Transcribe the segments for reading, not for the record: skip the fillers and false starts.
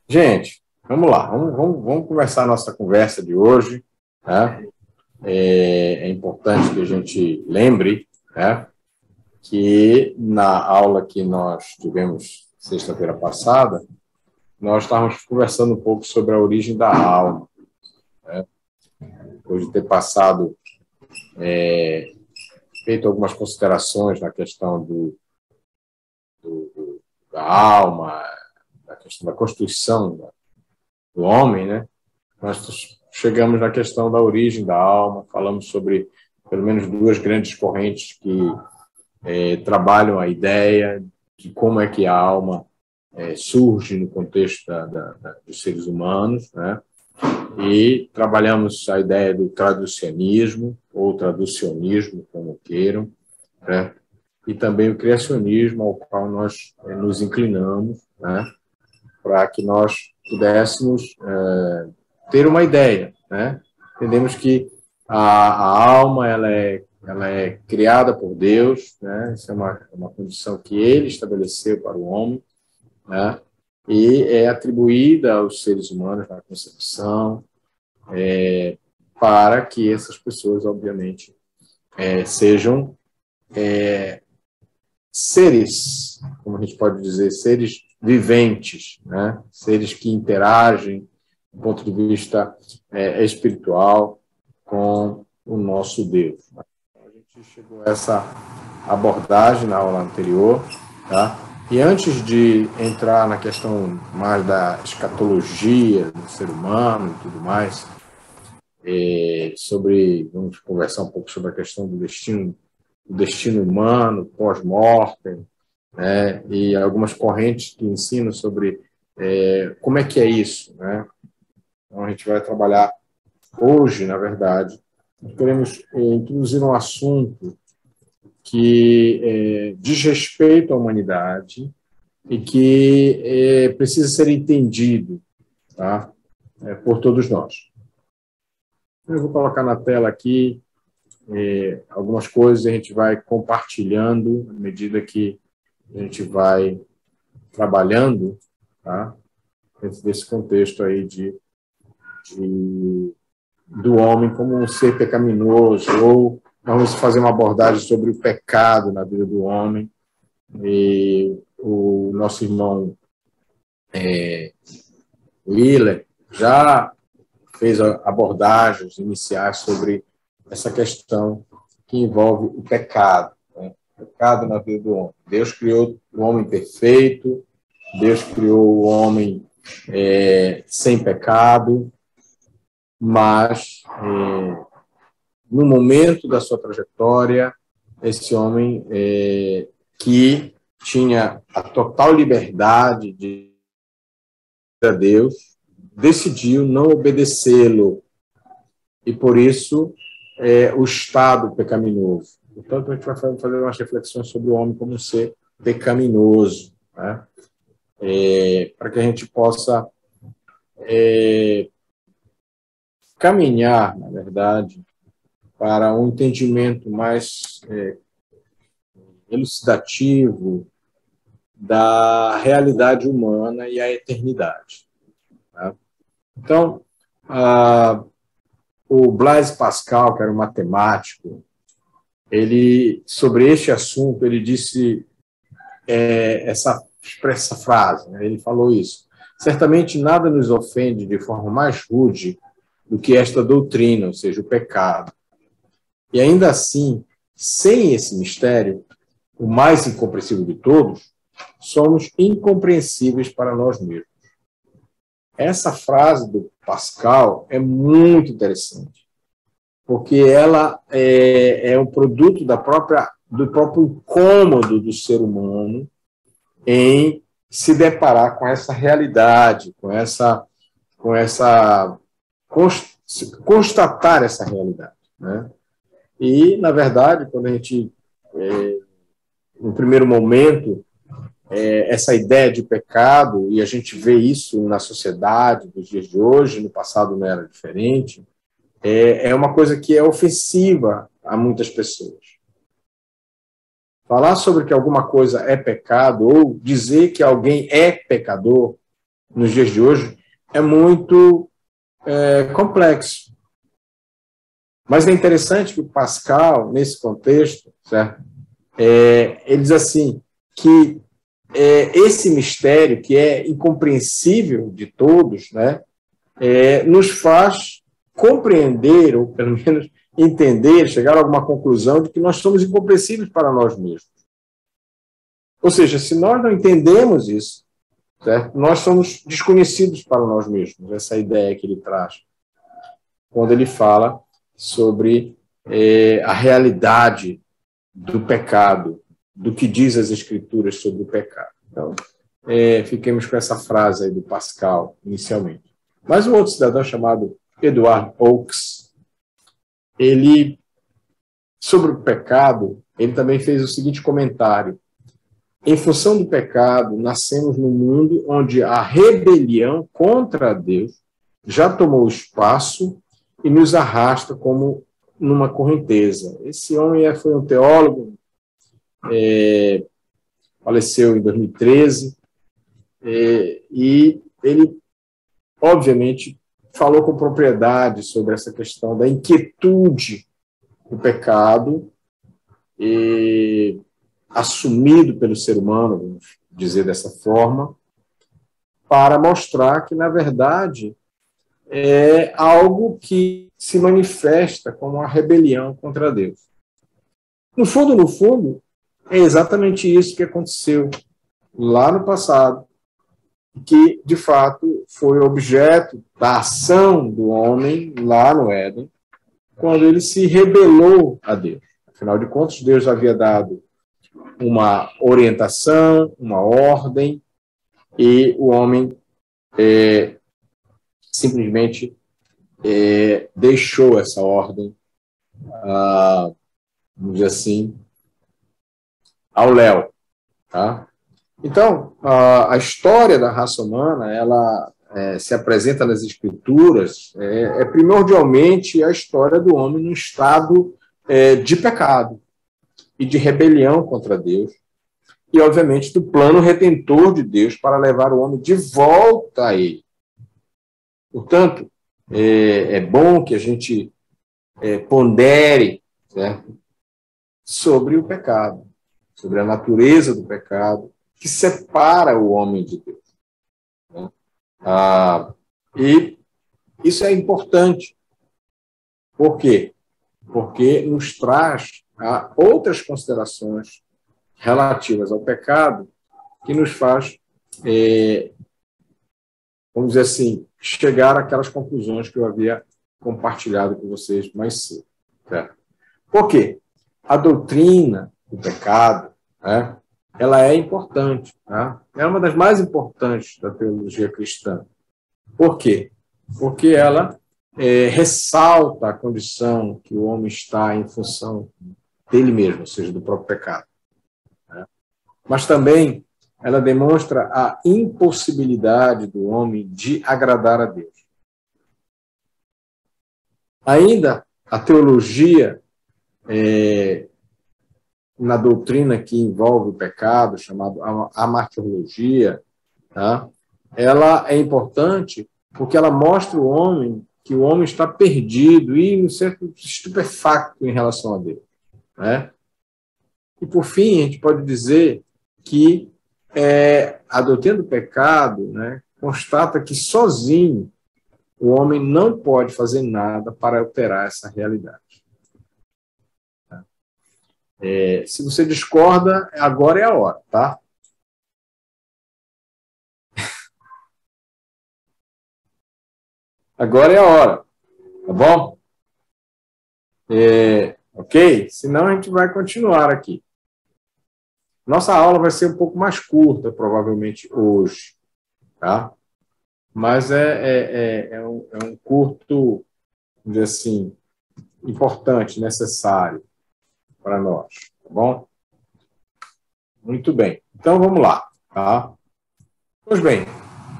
Gente, vamos lá, vamos começar a nossa conversa de hoje, né? É importante que a gente lembre, né, que na aula que nós tivemos sexta-feira passada, nós estávamos conversando um pouco sobre a origem da alma, né? Depois de ter passado, feito algumas considerações na questão da alma, da questão da constituição do homem, né? Nós chegamos na questão da origem da alma, falamos sobre pelo menos duas grandes correntes que trabalham a ideia de como é que a alma surge no contexto dos seres humanos, né? E trabalhamos a ideia do traducionismo, ou traducionismo, como queiram, né? E também o criacionismo, ao qual nós nos inclinamos, né? Para que nós pudéssemos ter uma ideia, né? Entendemos que a alma ela é criada por Deus, né? Isso é uma condição que Ele estabeleceu para o homem, né? E é atribuída aos seres humanos na concepção, para que essas pessoas, obviamente, sejam seres, como a gente pode dizer, seres viventes, né? Seres que interagem do ponto de vista espiritual com o nosso Deus. A gente chegou a essa abordagem na aula anterior, tá? E antes de entrar na questão mais da escatologia do ser humano e tudo mais, vamos conversar um pouco sobre a questão do destino humano, pós-mortem, né? E algumas correntes que ensinam sobre como é que é isso, né? Então, a gente vai trabalhar hoje, na verdade, nós queremos introduzir um assunto que diz respeito à humanidade e que precisa ser entendido, tá? Por todos nós. Eu vou colocar na tela aqui algumas coisas, a gente vai compartilhando à medida que a gente vai trabalhando, tá? Dentro desse contexto aí do homem como um ser pecaminoso, ou vamos fazer uma abordagem sobre o pecado na vida do homem. E o nosso irmão Willer já fez abordagens iniciais sobre essa questão que envolve o pecado, né? O pecado na vida do homem. Deus criou o homem perfeito, Deus criou o homem sem pecado, mas no momento da sua trajetória, esse homem que tinha a total liberdade de a Deus, decidiu não obedecê-lo, e por isso o estado pecaminoso. Portanto, a gente vai fazer umas reflexões sobre o homem como um ser pecaminoso, né? Para que a gente possa caminhar, na verdade, para um entendimento mais elucidativo da realidade humana e a eternidade, tá? Então, o Blaise Pascal, que era um matemático, sobre este assunto, ele disse essa frase, né? Ele falou isso: certamente nada nos ofende de forma mais rude do que esta doutrina, ou seja, o pecado. E ainda assim, sem esse mistério, o mais incompreensível de todos, somos incompreensíveis para nós mesmos. Essa frase do Pascal é muito interessante, porque ela é um produto do próprio incômodo do ser humano em se deparar com essa realidade, constatar essa realidade, né? E, na verdade, quando a gente, no primeiro momento, essa ideia de pecado, e a gente vê isso na sociedade dos dias de hoje, no passado não era diferente, é uma coisa que é ofensiva a muitas pessoas. falar sobre que alguma coisa é pecado ou dizer que alguém é pecador nos dias de hoje é muito complexo. Mas é interessante que o Pascal, nesse contexto, certo? Ele diz assim, que esse mistério, que é incompreensível de todos, né, nos faz compreender, ou pelo menos entender, chegar a alguma conclusão de que nós somos incompreensíveis para nós mesmos. Ou seja, se nós não entendemos isso, certo? Nós somos desconhecidos para nós mesmos, essa ideia que ele traz, quando ele fala sobre a realidade do pecado, do que diz as Escrituras sobre o pecado. Então, fiquemos com essa frase aí do Pascal, inicialmente. Mas um outro cidadão chamado Edward Oakes, ele, sobre o pecado, ele também fez o seguinte comentário: em função do pecado, nascemos num mundo onde a rebelião contra Deus já tomou espaço e nos arrasta como numa correnteza. Esse homem foi um teólogo, faleceu em 2013, e ele, obviamente, falou com propriedade sobre essa questão da inquietude do pecado assumido pelo ser humano, vamos dizer dessa forma, para mostrar que, na verdade, é algo que se manifesta como a rebelião contra Deus. No fundo, é exatamente isso que aconteceu lá no passado, que, de fato, foi objeto da ação do homem lá no Éden, quando ele se rebelou a Deus. Afinal de contas, Deus havia dado uma orientação, uma ordem, e o homem simplesmente deixou essa ordem, vamos dizer assim, ao léu. Tá? Então, a história da raça humana, ela se apresenta nas Escrituras, primordialmente a história do homem num estado de pecado e de rebelião contra Deus, e, obviamente, do plano redentor de Deus para levar o homem de volta a Ele. Portanto, é bom que a gente pondere, certo, sobre o pecado, sobre a natureza do pecado, que separa o homem de Deus. Né? E isso é importante. Por quê? Porque nos traz outras considerações relativas ao pecado que nos faz, vamos dizer assim, chegar àquelas conclusões que eu havia compartilhado com vocês mais cedo. Certo? Por quê? A doutrina do pecado, né, ela é importante. Tá? É uma das mais importantes da teologia cristã. Por quê? Porque ela ressalta a condição que o homem está em função dele mesmo, ou seja, do próprio pecado. Né? Mas também ela demonstra a impossibilidade do homem de agradar a Deus. Ainda a teologia, na doutrina que envolve o pecado, chamada amartiologia, tá? Ela é importante porque ela mostra o homem que o homem está perdido e, um certo, estupefacto em relação a Deus. Né? E, por fim, a gente pode dizer que a doutrina do pecado, né, constata que sozinho o homem não pode fazer nada para alterar essa realidade. Se você discorda, agora é a hora, tá? Agora é a hora, tá bom? Ok? Senão a gente vai continuar aqui. Nossa aula vai ser um pouco mais curta, provavelmente, hoje, tá? Mas é um curto, vamos dizer assim, importante, necessário para nós, tá bom? Muito bem. Então, vamos lá, tá? Pois bem,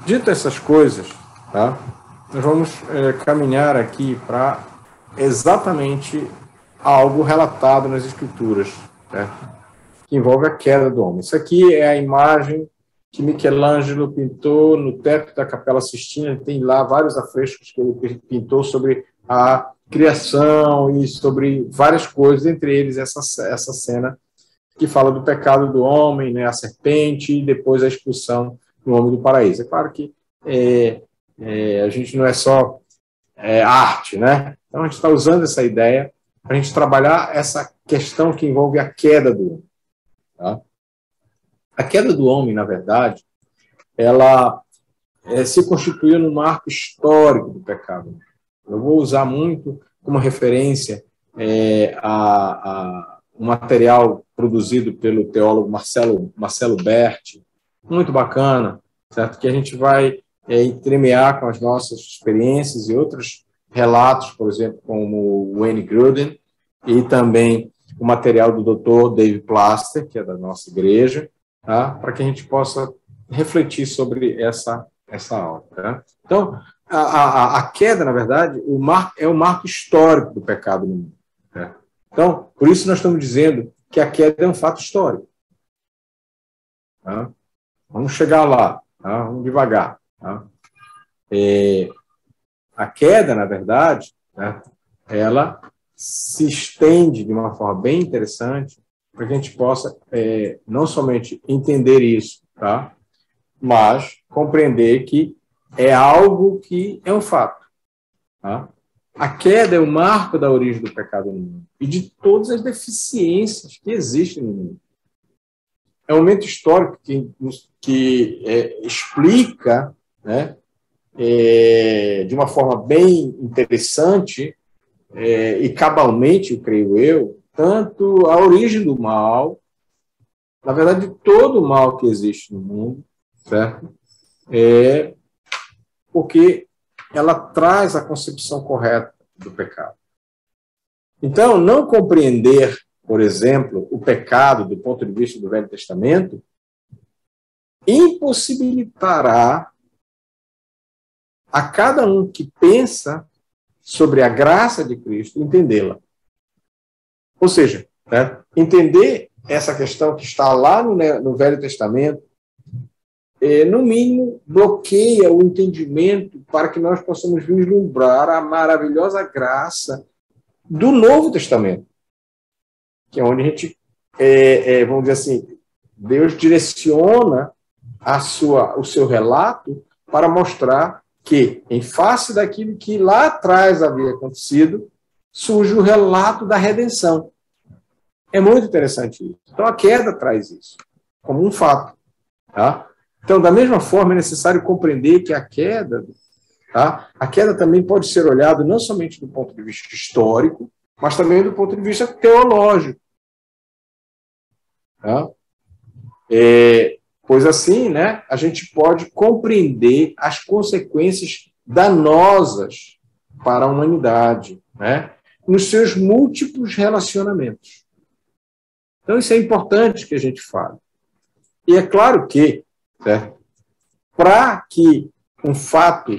dito essas coisas, tá? Nós vamos caminhar aqui para exatamente algo relatado nas Escrituras, certo? que envolve a queda do homem. Isso aqui é a imagem que Michelangelo pintou no teto da Capela Sistina. Tem lá vários afrescos que ele pintou sobre a criação e sobre várias coisas, entre eles essa cena que fala do pecado do homem, né, a serpente, e depois a expulsão do homem do paraíso. É claro que a gente não é só arte, né? Então a gente está usando essa ideia para a gente trabalhar essa questão que envolve a queda do homem. Tá? A queda do homem, na verdade, ela se constituiu no marco histórico do pecado. Eu vou usar muito como referência um material produzido pelo teólogo Marcelo Berti, muito bacana, certo? Que a gente vai entremear com as nossas experiências e outros relatos, por exemplo, como o Wayne Grudem, e também o material do Dr. Dave Plaster, que é da nossa igreja, tá? Para que a gente possa refletir sobre essa aula. Tá? Então, a queda, na verdade, é o marco histórico do pecado no mundo. Tá? Então, por isso nós estamos dizendo que a queda é um fato histórico. Tá? Vamos chegar lá, tá? Vamos devagar. Tá? A queda, na verdade, né, ela se estende de uma forma bem interessante para que a gente possa não somente entender isso, tá? Mas compreender que é algo que é um fato. Tá? A queda é o marco da origem do pecado no mundo e de todas as deficiências que existem no mundo. É um momento histórico que explica, né, de uma forma bem interessante e cabalmente, creio eu, tanto a origem do mal, na verdade, todo o mal que existe no mundo, certo? Porque ela traz a concepção correta do pecado. Então, não compreender, por exemplo, o pecado do ponto de vista do Velho Testamento impossibilitará a cada um que pensa sobre a graça de Cristo entendê-la. Ou seja, né, entender essa questão que está lá no Velho Testamento, no mínimo, bloqueia o entendimento para que nós possamos vislumbrar a maravilhosa graça do Novo Testamento, que é onde a gente, vamos dizer assim, Deus direciona o seu relato para mostrar que, em face daquilo que lá atrás havia acontecido, surge o relato da redenção. É muito interessante isso. Então, a queda traz isso, como um fato. Tá? Então, da mesma forma, é necessário compreender que a queda também pode ser olhada não somente do ponto de vista histórico, mas também do ponto de vista teológico. Tá? Pois assim, né, a gente pode compreender as consequências danosas para a humanidade, né, nos seus múltiplos relacionamentos. Então, isso é importante que a gente fale. E é claro que, para que o fato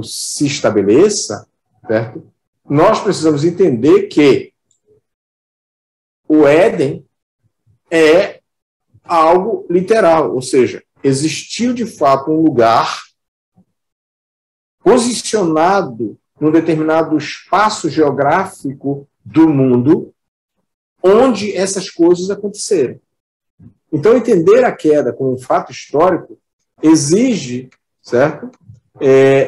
se estabeleça, certo? Nós precisamos entender que o Éden é algo literal, ou seja, existiu de fato um lugar posicionado num determinado espaço geográfico do mundo onde essas coisas aconteceram. Então, entender a queda como um fato histórico exige, certo?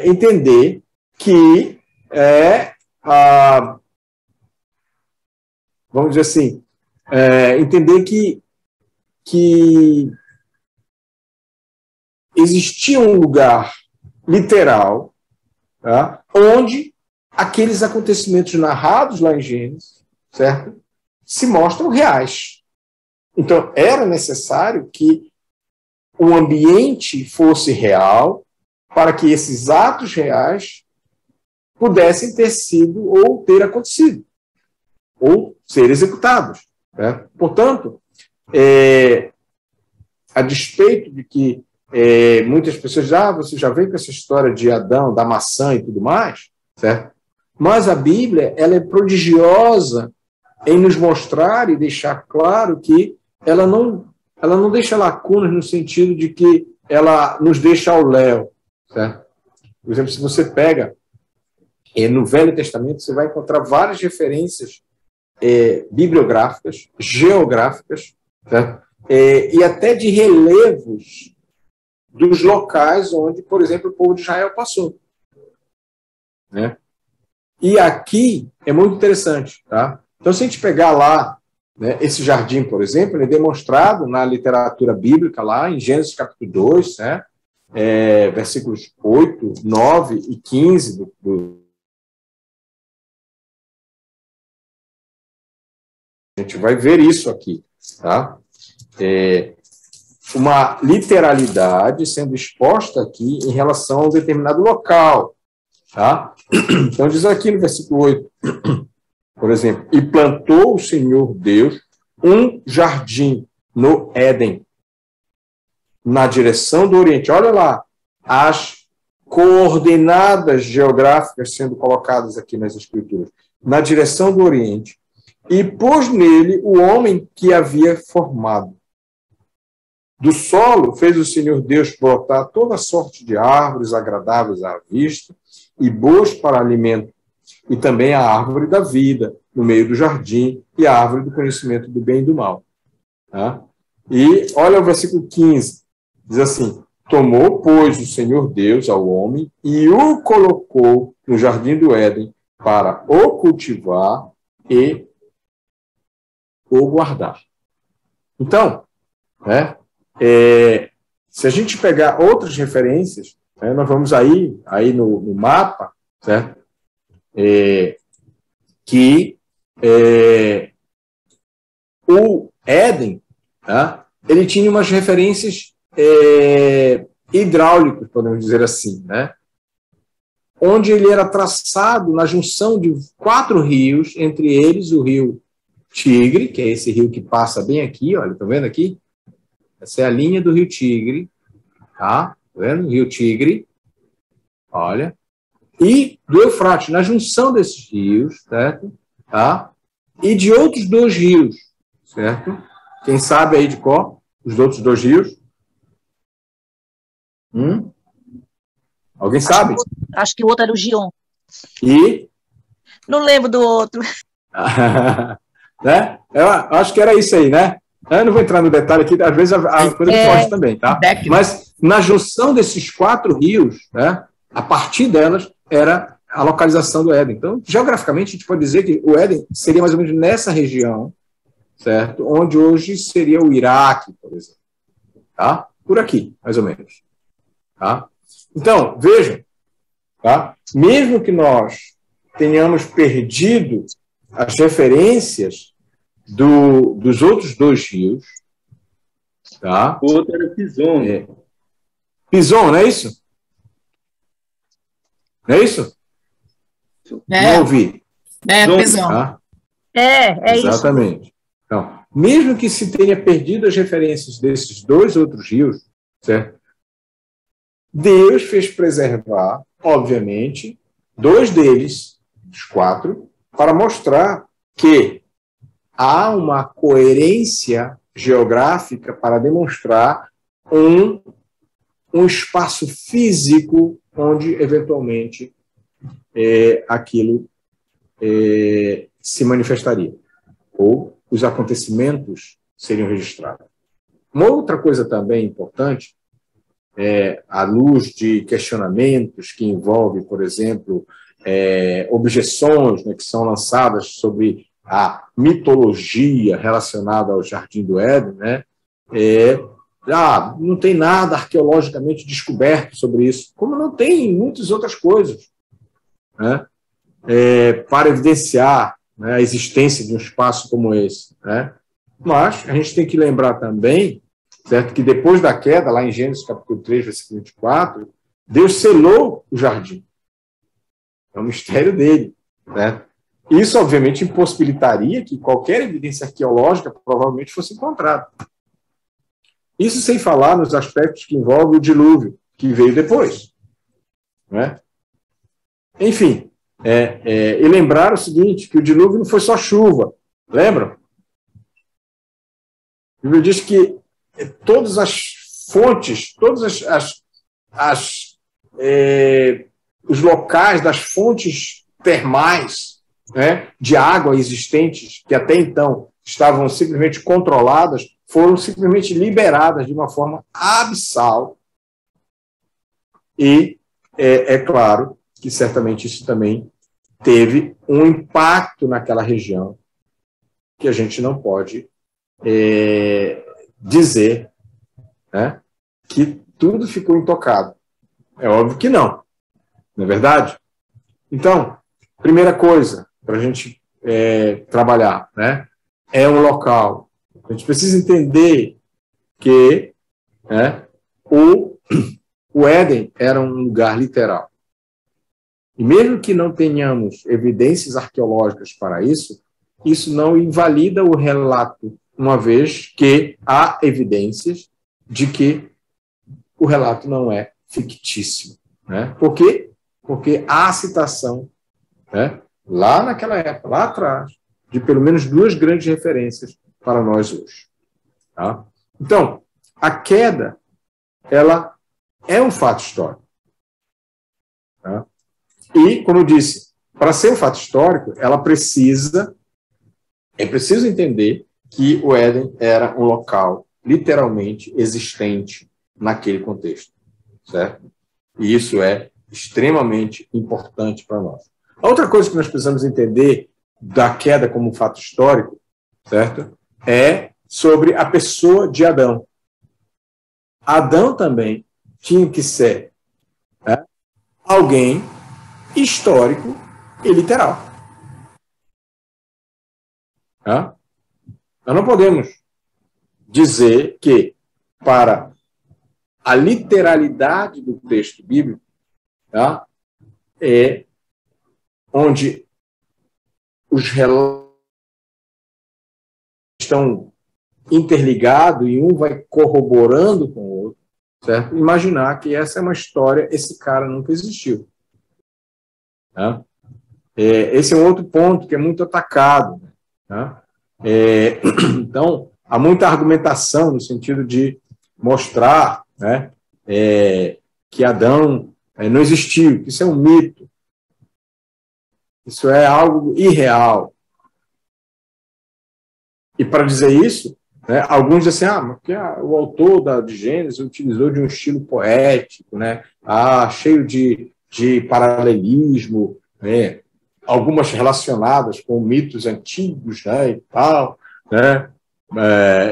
Entender que vamos dizer assim, entender que existia um lugar literal, tá, onde aqueles acontecimentos narrados lá em Gênesis, certo, se mostram reais. Então, era necessário que o ambiente fosse real para que esses atos reais pudessem ter sido ou ter acontecido, ou ser executados. Né? Portanto, a despeito de que muitas pessoas dizem, você já vem com essa história de Adão, da maçã e tudo mais, certo? Mas a Bíblia ela é prodigiosa em nos mostrar e deixar claro que ela não deixa lacunas no sentido de que ela nos deixa ao léu, certo? Por exemplo, se você pega no Velho Testamento, você vai encontrar várias referências bibliográficas, geográficas, certo? E até de relevos dos locais onde, por exemplo, o povo de Israel passou, né? E aqui é muito interessante, tá? Então, se a gente pegar lá, né, esse jardim, por exemplo, ele é demonstrado na literatura bíblica, lá em Gênesis capítulo 2, né, versículos 8, 9 e 15 a gente vai ver isso aqui, tá? Uma literalidade sendo exposta aqui em relação a um determinado local, tá? Então, diz aqui no versículo 8, por exemplo, e plantou o Senhor Deus um jardim no Éden, na direção do Oriente. Olha lá, as coordenadas geográficas sendo colocadas aqui nas Escrituras. Na direção do Oriente, e pôs nele o homem que havia formado. Do solo fez o Senhor Deus brotar toda sorte de árvores agradáveis à vista e boas para alimento, e também a árvore da vida no meio do jardim e a árvore do conhecimento do bem e do mal. Tá? E olha o versículo 15, diz assim, tomou, pois, o Senhor Deus ao homem e o colocou no jardim do Éden para o cultivar e o guardar. Então, né, se a gente pegar outras referências, né, nós vamos aí no mapa, certo? Que o Éden, tá, ele tinha umas referências hidráulicas, podemos dizer assim, né? Onde ele era traçado na junção de 4 rios, entre eles o rio Tigre, que é esse rio que passa bem aqui, olha, estão vendo aqui? Essa é a linha do rio Tigre, tá? Tá vendo? Rio Tigre, olha. E do Eufrates, na junção desses rios, certo? Tá? E de outros 2 rios, certo? Quem sabe aí de qual? Os outros 2 rios? Alguém sabe? Acho que o outro era o Gion. E? Não lembro do outro. Né? Eu acho que era isso aí, né? Eu não vou entrar no detalhe aqui, às vezes a coisa foge também, tá? Mas na junção desses 4 rios, né, a partir delas era a localização do Éden. Então, geograficamente, a gente pode dizer que o Éden seria mais ou menos nessa região, certo? Onde hoje seria o Iraque, por exemplo. Tá? Por aqui, mais ou menos. Tá? Então, vejam, tá? Mesmo que nós tenhamos perdido as referências dos outros 2 rios, tá? O outro era Pison. Pison, não é isso? Não é isso? Não ouvi. Pison. Tá? É isso. Exatamente. Então, mesmo que se tenha perdido as referências desses 2 outros rios, certo? Deus fez preservar, obviamente, 2 deles, dos 4, para mostrar que há uma coerência geográfica para demonstrar um espaço físico onde, eventualmente, aquilo se manifestaria, ou os acontecimentos seriam registrados. Uma outra coisa também importante, à luz de questionamentos que envolvem, por exemplo, objeções, né, que são lançadas sobre a mitologia relacionada ao Jardim do Éden, né, não tem nada arqueologicamente descoberto sobre isso, como não tem muitas outras coisas, né, para evidenciar, né, a existência de um espaço como esse, né. Mas a gente tem que lembrar também, certo, que depois da queda, lá em Gênesis capítulo 3, versículo 24, Deus selou o jardim. É um mistério dele, né? Isso, obviamente, impossibilitaria que qualquer evidência arqueológica provavelmente fosse encontrada. Isso sem falar nos aspectos que envolvem o dilúvio, que veio depois, né? Enfim, e lembrar o seguinte, que o dilúvio não foi só chuva, Lembram? A Bíblia diz que todas as fontes, os locais das fontes termais, né, de água existentes, que até então estavam simplesmente controladas, foram simplesmente liberadas de uma forma abissal. E é claro que certamente isso também teve um impacto naquela região que a gente não pode dizer, né, que tudo ficou intocado. É óbvio que não é verdade? Então, primeira coisa para a gente trabalhar, né, é um local. A gente precisa entender que, né, o Éden era um lugar literal. E mesmo que não tenhamos evidências arqueológicas para isso, isso não invalida o relato, uma vez que há evidências de que o relato não é fictício. Né? Por quê? Porque há citação, né, lá naquela época, lá atrás, de pelo menos duas grandes referências para nós hoje. Tá? Então, a queda, ela é um fato histórico. Tá? E, como eu disse, para ser um fato histórico, é preciso entender que o Éden era um local literalmente existente naquele contexto, certo? E isso é extremamente importante para nós. A outra coisa que nós precisamos entender da queda como um fato histórico, certo? É sobre a pessoa de Adão. Adão também tinha que ser, né, alguém histórico e literal. Tá? Nós não podemos dizer que, para a literalidade do texto bíblico, tá, é onde os relatos estão interligados e um vai corroborando com o outro, certo? Imaginar que essa é uma história, esse cara nunca existiu. Tá? Esse é um outro ponto que é muito atacado. Tá? Então, há muita argumentação no sentido de mostrar, né, que Adão não existiu, que isso é um mito, isso é algo irreal. E para dizer isso, né, alguns dizem assim, porque o autor de Gênesis utilizou de um estilo poético, né, cheio de paralelismo, né, algumas relacionadas com mitos antigos, né, e tal, né,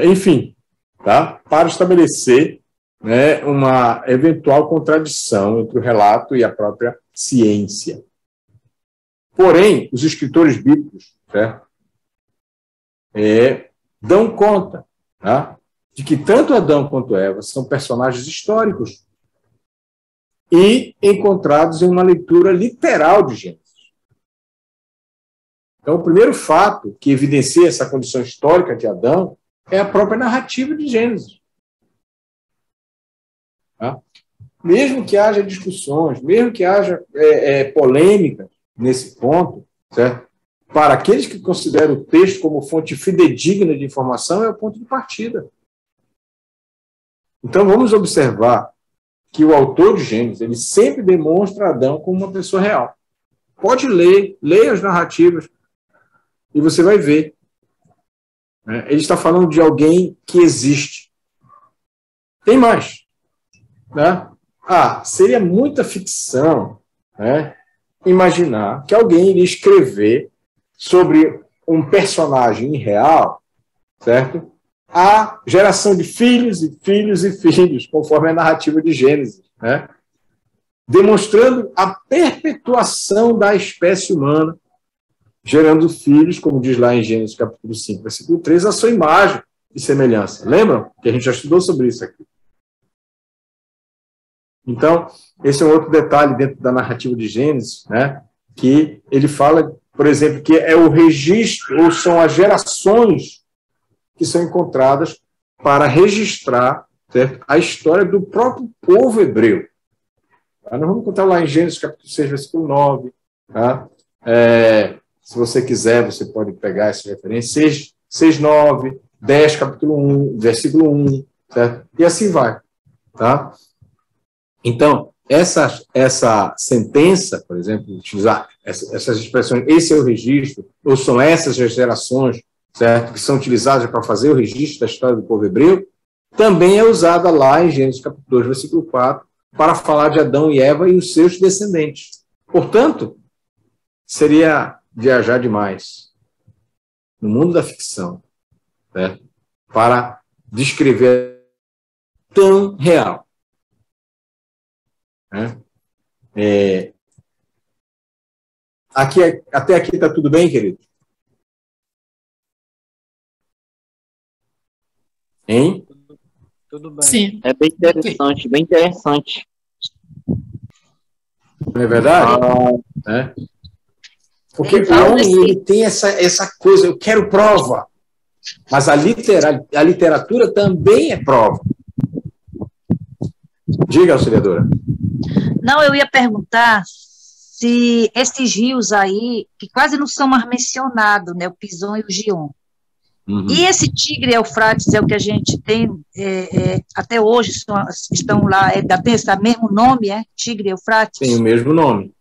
enfim, tá, para estabelecer, né, uma eventual contradição entre o relato e a própria ciência. Porém, os escritores bíblicos, certo, dão conta, tá, de que tanto Adão quanto Eva são personagens históricos e encontrados em uma leitura literal de Gênesis. Então, o primeiro fato que evidencia essa condição histórica de Adão é a própria narrativa de Gênesis. Tá? Mesmo que haja discussões, mesmo que haja polêmica nesse ponto, certo? Para aqueles que consideram o texto como fonte fidedigna de informação, é o ponto de partida. Então, vamos observar que o autor de Gênesis, ele sempre demonstra Adão como uma pessoa real. Pode leia as narrativas, e você vai ver. Né? Ele está falando de alguém que existe. Tem mais. Né? Seria muita ficção, né, imaginar que alguém iria escrever sobre um personagem real, certo? A geração de filhos e filhos e filhos, conforme a narrativa de Gênesis, né? Demonstrando a perpetuação da espécie humana, gerando filhos, como diz lá em Gênesis capítulo 5, versículo 3, a sua imagem e semelhança. Lembram? Que a gente já estudou sobre isso aqui. Então, esse é um outro detalhe dentro da narrativa de Gênesis, né? Que ele fala, por exemplo, que é o registro, ou são as gerações que são encontradas para registrar, certo, a história do próprio povo hebreu. Tá? Nós vamos encontrar lá em Gênesis capítulo 6, versículo 9, tá? se você quiser, você pode pegar essa referência, 6:9, 10, capítulo 1, versículo 1, certo? E assim vai, tá? Então, essa sentença, por exemplo, utilizar essas expressões, esse é o registro, ou são essas as gerações, certo? Que são utilizadas para fazer o registro da história do povo hebreu, também é usada lá em Gênesis capítulo 2, versículo 4, para falar de Adão e Eva e os seus descendentes. Portanto, seria viajar demais no mundo da ficção, certo? Para descrever tão real. Né? Até aqui está tudo bem, querido? Hein? Tudo bem. Sim. É bem interessante, bem interessante. Não é verdade? Né? Porque o homem ele tem essa coisa, eu quero prova. Mas a literatura também é prova. Diga, auxiliadora. Não, eu ia perguntar se esses rios aí, que quase não são mais mencionados, né, o Pison e o Gion. Uhum. E esse Tigre e Eufrates é o que a gente tem, até hoje estão lá, tem esse mesmo nome, Tigre e Eufrates? Tem o mesmo nome.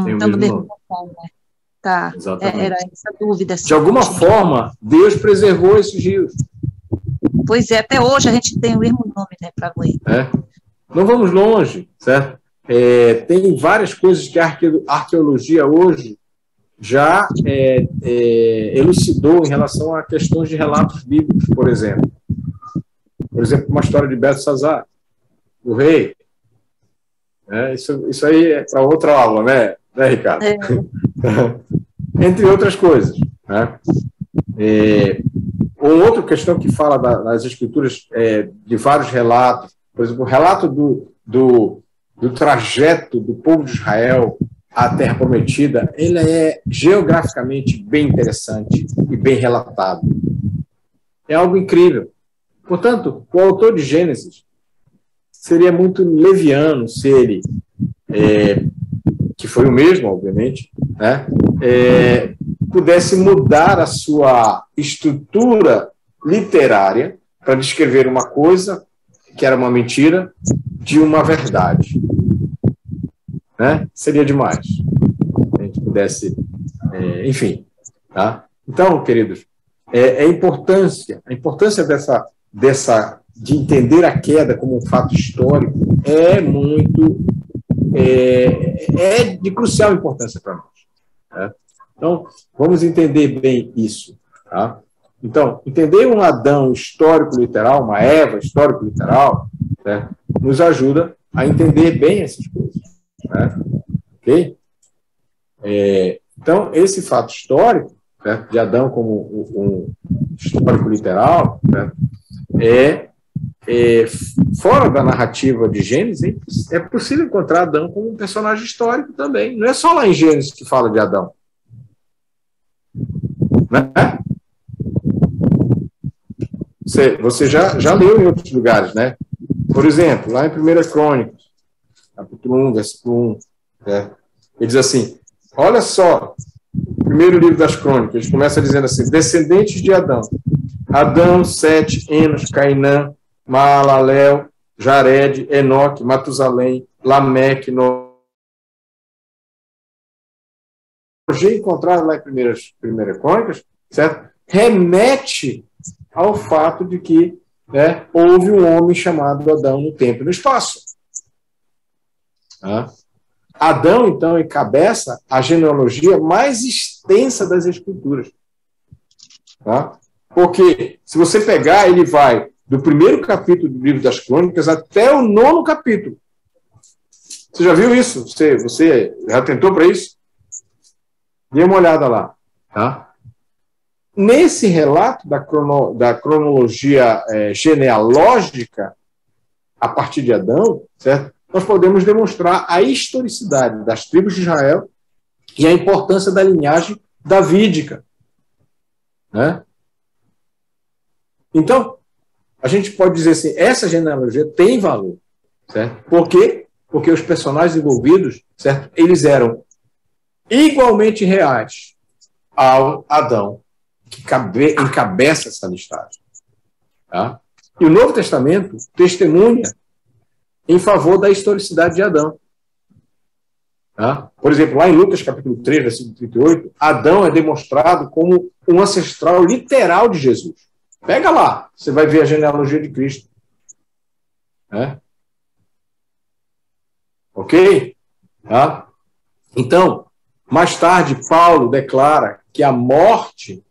Tem então, o mesmo nome, né? Tá, era essa dúvida. De alguma forma, Deus preservou esses rios. Pois é, até hoje a gente tem o mesmo nome, né, para ver. Não vamos longe, certo? Tem várias coisas que a arqueologia hoje já elucidou em relação a questões de relatos bíblicos, por exemplo. Por exemplo, uma história de Belsazar, o rei. Isso aí é para outra aula, né Ricardo? Entre outras coisas. Né? Uma outra questão que fala das escrituras de vários relatos, por exemplo, o relato do trajeto do povo de Israel à Terra Prometida, ele é geograficamente bem interessante e bem relatado. É algo incrível. Portanto, o autor de Gênesis seria muito leviano se ele, que foi o mesmo, obviamente, né, pudesse mudar a sua estrutura literária para descrever uma coisa que era uma mentira de uma verdade. Né? Seria demais. Se a gente pudesse... enfim. Tá? Então, queridos, a importância de entender a queda como um fato histórico é de crucial importância para nós. Tá? Então, vamos entender bem isso. Tá? Então, entender um Adão histórico-literal, uma Eva histórico-literal, né, nos ajuda a entender bem essas coisas. Né? Ok? Então, esse fato histórico, né, de Adão como um histórico literal, né, fora da narrativa de Gênesis, é possível encontrar Adão como um personagem histórico também. Não é só lá em Gênesis que fala de Adão. Né? Você já leu em outros lugares, né? Por exemplo, lá em 1 Crônicas, capítulo 1, versículo 1, né? Ele diz assim, olha só, primeiro livro das Crônicas, ele começa dizendo assim, descendentes de Adão, Adão, Sete, Enos, Cainã, Maalalel, Jared, Enoque, Matusalém, Lameque, Noé. Encontrado lá em 1 Crônicas, certo? Remete ao fato de que, né, houve um homem chamado Adão no tempo e no espaço. Tá? Adão, então, encabeça a genealogia mais extensa das Escrituras. Tá? Porque, se você pegar, ele vai do primeiro capítulo do livro das Crônicas até o 9º capítulo. Você já viu isso? Você já tentou para isso? Dê uma olhada lá. Tá? Nesse relato da cronologia genealógica, a partir de Adão, certo? Nós podemos demonstrar a historicidade das tribos de Israel e a importância da linhagem davídica. Né? Então, a gente pode dizer assim, essa genealogia tem valor. Certo? Por quê? Porque os personagens envolvidos, certo? Eles eram igualmente reais, ao Adão, que encabeça essa listagem. Tá? E o Novo Testamento testemunha em favor da historicidade de Adão. Tá? Por exemplo, lá em Lucas capítulo 3, versículo 38, Adão é demonstrado como um ancestral literal de Jesus. Pega lá, você vai ver a genealogia de Cristo. Né? Ok? Tá? Então, mais tarde, Paulo declara que a morte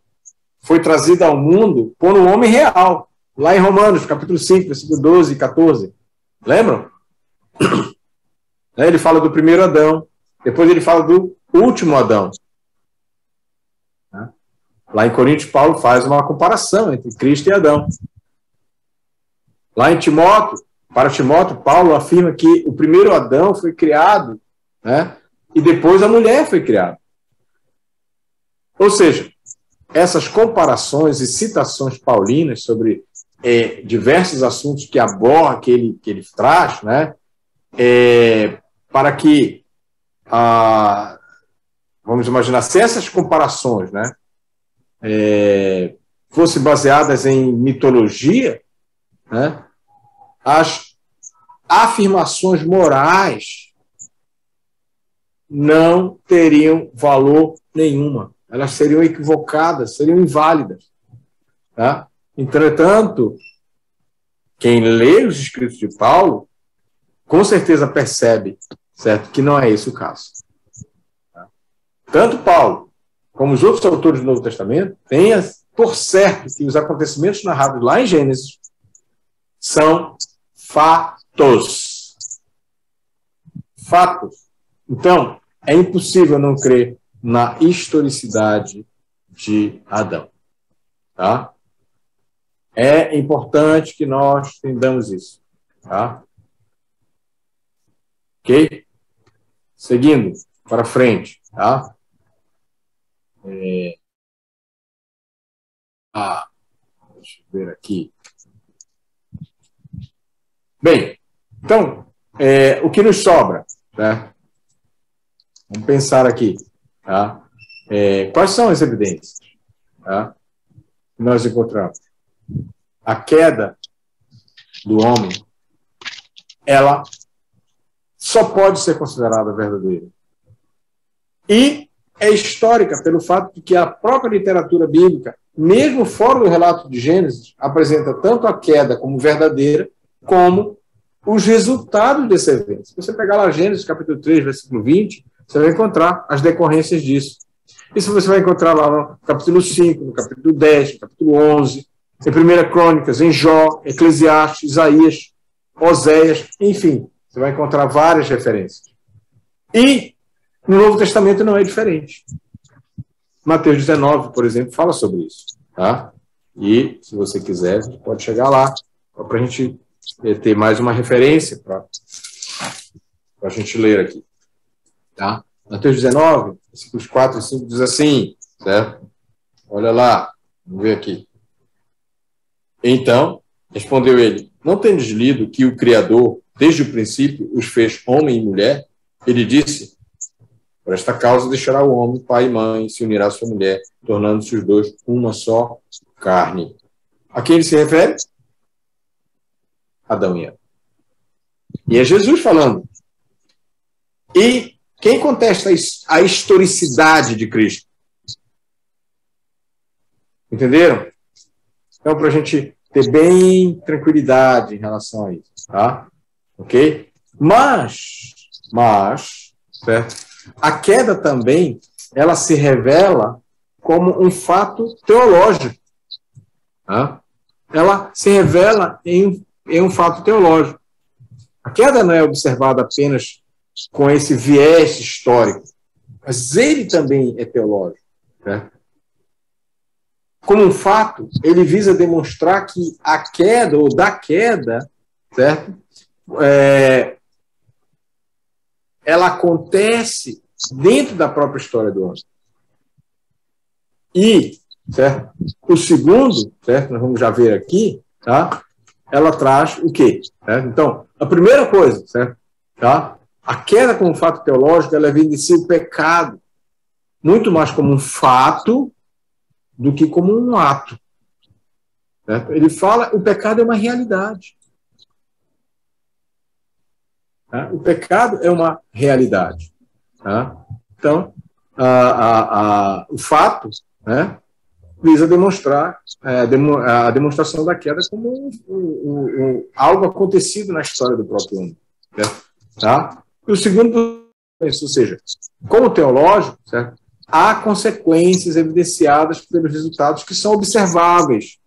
foi trazida ao mundo por um homem real. Lá em Romanos, capítulo 5, versículo 12 e 14. Lembram? Ele fala do primeiro Adão. Depois ele fala do último Adão. Lá em Coríntios, Paulo faz uma comparação entre Cristo e Adão. Lá em Timóteo, para Timóteo, Paulo afirma que o primeiro Adão foi criado, né, e depois a mulher foi criada. Ou seja, essas comparações e citações paulinas sobre diversos assuntos que aborda, que ele traz, né, para que, vamos imaginar, se essas comparações, né, fossem baseadas em mitologia, né, as afirmações morais não teriam valor nenhuma. Elas seriam equivocadas, seriam inválidas. Tá? Entretanto, quem lê os escritos de Paulo, com certeza percebe, certo, que não é esse o caso. Tá? Tanto Paulo como os outros autores do Novo Testamento têm por certo que os acontecimentos narrados lá em Gênesis são fatos. Fatos. Então, é impossível não crer na historicidade de Adão. Tá? É importante que nós entendamos isso. Tá? Ok? Seguindo para frente. Tá? Deixa eu ver aqui. Bem, então, o que nos sobra? Né? Vamos pensar aqui. Tá? Quais são as evidências, tá, que nós encontramos? A queda do homem, ela só pode ser considerada verdadeira. E é histórica pelo fato de que a própria literatura bíblica, mesmo fora do relato de Gênesis, apresenta tanto a queda como verdadeira, como os resultados desse evento. Se você pegar lá Gênesis capítulo 3, versículo 20, você vai encontrar as decorrências disso. Isso você vai encontrar lá no capítulo 5, no capítulo 10, no capítulo 11, em 1 Crônicas, em Jó, Eclesiastes, Isaías, Oséias, enfim, você vai encontrar várias referências. E no Novo Testamento não é diferente. Mateus 19, por exemplo, fala sobre isso. Tá? E, se você quiser, você pode chegar lá, para a gente ter mais uma referência para a gente ler aqui. Tá? Mateus 19, versículos 4 e 5, diz assim, certo? Olha lá, vamos ver aqui. Então, respondeu ele, não tendes lido que o Criador, desde o princípio, os fez homem e mulher? Ele disse, por esta causa deixará o homem, pai e mãe, se unirá à sua mulher, tornando-se os dois uma só carne. A quem ele se refere? Adão e Eva. E é Jesus falando. E quem contesta a historicidade de Cristo? Entenderam? Então, para a gente ter bem tranquilidade em relação a isso, tá? Ok? Mas, certo? A queda também, ela se revela como um fato teológico. Tá? Ela se revela em um fato teológico. A queda não é observada apenas com esse viés histórico, mas ele também é teológico. Né? Como um fato, ele visa demonstrar que a queda, ou da queda, certo? Ela acontece dentro da própria história do homem. E, certo? O segundo, certo? Nós vamos já ver aqui, tá? Ela traz o quê? Certo? Então, a primeira coisa, certo? Tá? A queda como fato teológico, ela evidencia o pecado muito mais como um fato do que como um ato. Certo? Ele fala, o pecado é uma realidade. Tá? O pecado é uma realidade. Tá? Então, o fato, né, visa demonstrar a demonstração da queda como algo acontecido na história do próprio homem. Certo? Tá? E o segundo, ou seja, como teológico, certo? Há consequências evidenciadas pelos resultados que são observáveis.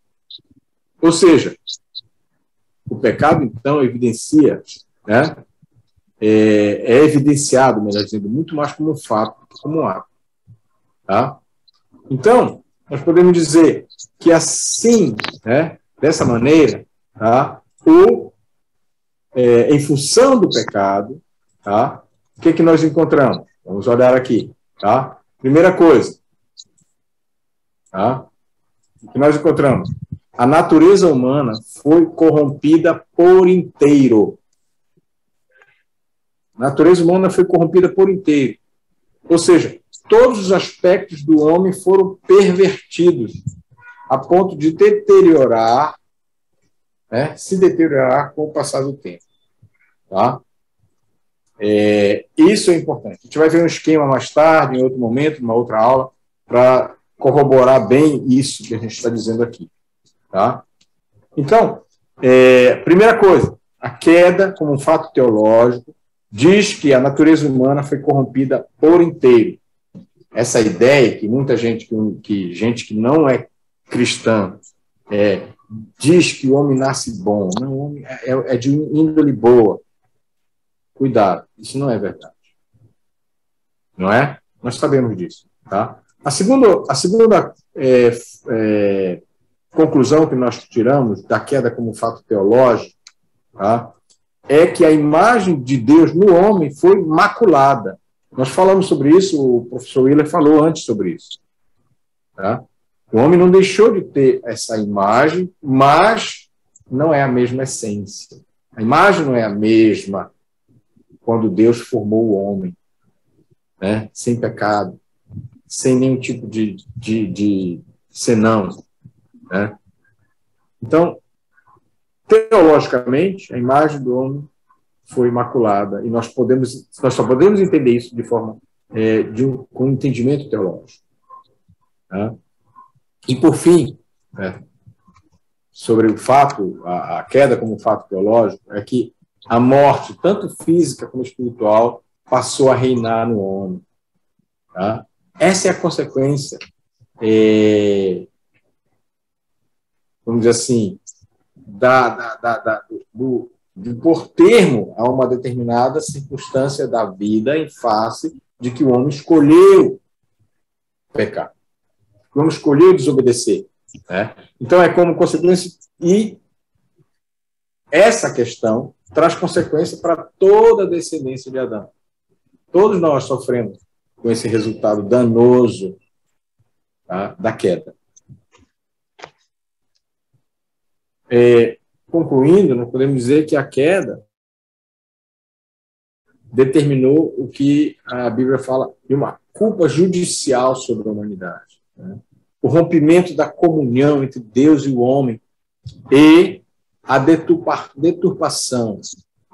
Ou seja, o pecado, então, evidencia, né, é evidenciado, melhor dizendo, muito mais como um fato do que como um ato. Tá? Então, nós podemos dizer que assim, né, dessa maneira, tá, em função do pecado, tá, o que nós encontramos? Vamos olhar aqui. Tá? Primeira coisa, tá, o que nós encontramos? A natureza humana foi corrompida por inteiro. A natureza humana foi corrompida por inteiro. Ou seja, todos os aspectos do homem foram pervertidos a ponto de deteriorar, né, se deteriorar com o passar do tempo. Tá? Isso é importante. A gente vai ver um esquema mais tarde, em outro momento, numa outra aula, para corroborar bem isso que a gente está dizendo aqui. Tá? Então, primeira coisa, a queda, como um fato teológico, diz que a natureza humana foi corrompida por inteiro. Essa ideia que muita gente, gente que não é cristã, diz que o homem nasce bom, não, o homem é de índole boa. Cuidado, isso não é verdade. Não é? Nós sabemos disso. Tá? A segunda conclusão que nós tiramos da queda como fato teológico, tá, é que a imagem de Deus no homem foi maculada. Nós falamos sobre isso, o professor Willer falou antes sobre isso. Tá? O homem não deixou de ter essa imagem, mas não é a mesma essência. A imagem não é a mesma quando Deus formou o homem, né, sem pecado, sem nenhum tipo de senão. Né? Então, teologicamente, a imagem do homem foi imaculada e nós só podemos entender isso de forma com entendimento teológico. Né? E por fim, né, sobre o fato, a queda como fato teológico, é que a morte, tanto física como espiritual, passou a reinar no homem. Tá? Essa é a consequência, vamos dizer assim, de pôr termo a uma determinada circunstância da vida em face de que o homem escolheu pecar. O homem escolheu desobedecer. Né? Então, é como consequência, e essa questão traz consequência para toda a descendência de Adão. Todos nós sofremos com esse resultado danoso, tá, da queda. Concluindo, nós podemos dizer que a queda determinou o que a Bíblia fala de uma culpa judicial sobre a humanidade. Né? O rompimento da comunhão entre Deus e o homem e a deturpação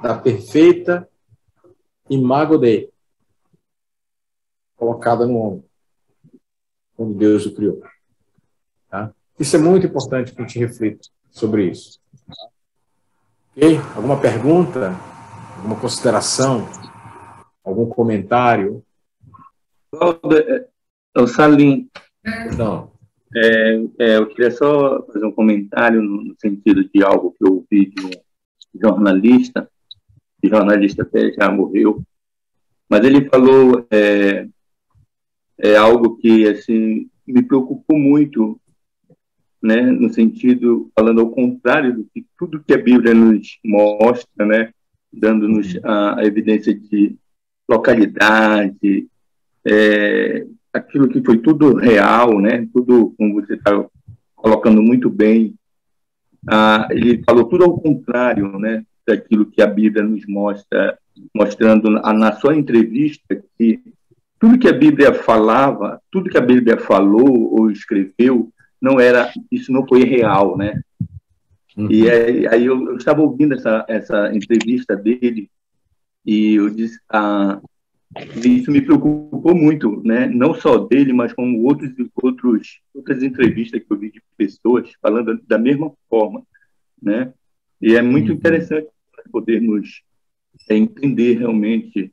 da perfeita imago Dei colocada no homem, quando Deus o criou. Tá? Isso é muito importante que a gente reflita sobre isso. Ok? Alguma pergunta? Alguma consideração? Algum comentário? O Salim, Não. eu queria só fazer um comentário no sentido de algo que eu ouvi de um jornalista, o jornalista até já morreu, mas ele falou algo que assim, me preocupou muito, né, no sentido, falando ao contrário do que tudo que a Bíblia nos mostra, né, dando-nos a evidência de localidade, aquilo que foi tudo real, né, tudo, como você está colocando muito bem, ele falou tudo ao contrário, né, daquilo que a Bíblia nos mostra, mostrando na sua entrevista que tudo que a Bíblia falava, tudo que a Bíblia falou ou escreveu, isso não foi real, né? E aí eu estava ouvindo essa entrevista dele e eu disse, isso me preocupou muito, né? Não só dele, mas como outras entrevistas que eu vi de pessoas falando da mesma forma, né? E é muito interessante podermos entender realmente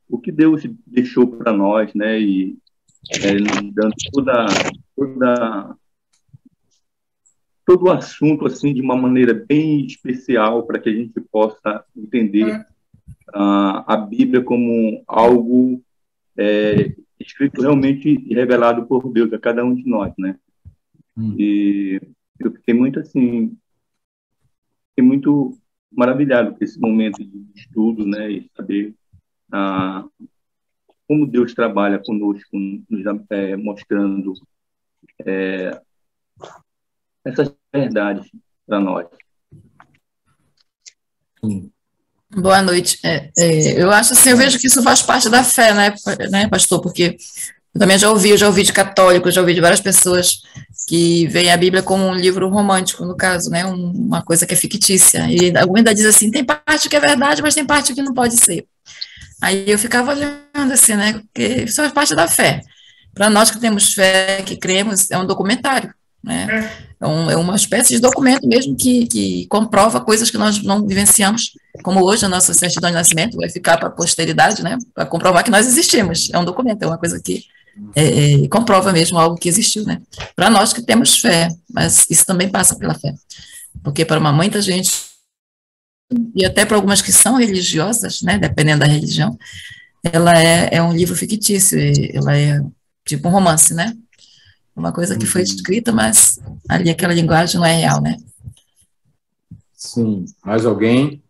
o que Deus deixou para nós, né? E nos dando todo o assunto assim de uma maneira bem especial para que a gente possa entender a Bíblia como algo escrito realmente e revelado por Deus a cada um de nós, né? E eu fiquei muito maravilhado com esse momento de estudo, né? E saber como Deus trabalha conosco, nos mostrando essas verdades para nós. Boa noite. Eu acho assim, eu vejo que isso faz parte da fé, né, pastor? Porque eu também já ouvi de católicos, já ouvi de várias pessoas que veem a Bíblia como um livro romântico, no caso, né, uma coisa que é fictícia. E alguém ainda diz assim, tem parte que é verdade, mas tem parte que não pode ser. Aí eu ficava olhando assim, né, porque isso faz parte da fé. Para nós que temos fé, que cremos, é um documentário, né? É uma espécie de documento mesmo que comprova coisas que nós não vivenciamos, como hoje a nossa certidão de nascimento vai ficar para a posteridade, né, para comprovar que nós existimos. É um documento, é uma coisa que comprova mesmo algo que existiu, né? Para nós que temos fé, mas isso também passa pela fé, porque para muita gente, e até para algumas que são religiosas, né, dependendo da religião, ela é um livro fictício, ela é tipo um romance, né? Uma coisa que foi escrita, mas ali aquela linguagem não é real, né? Sim. Mais alguém?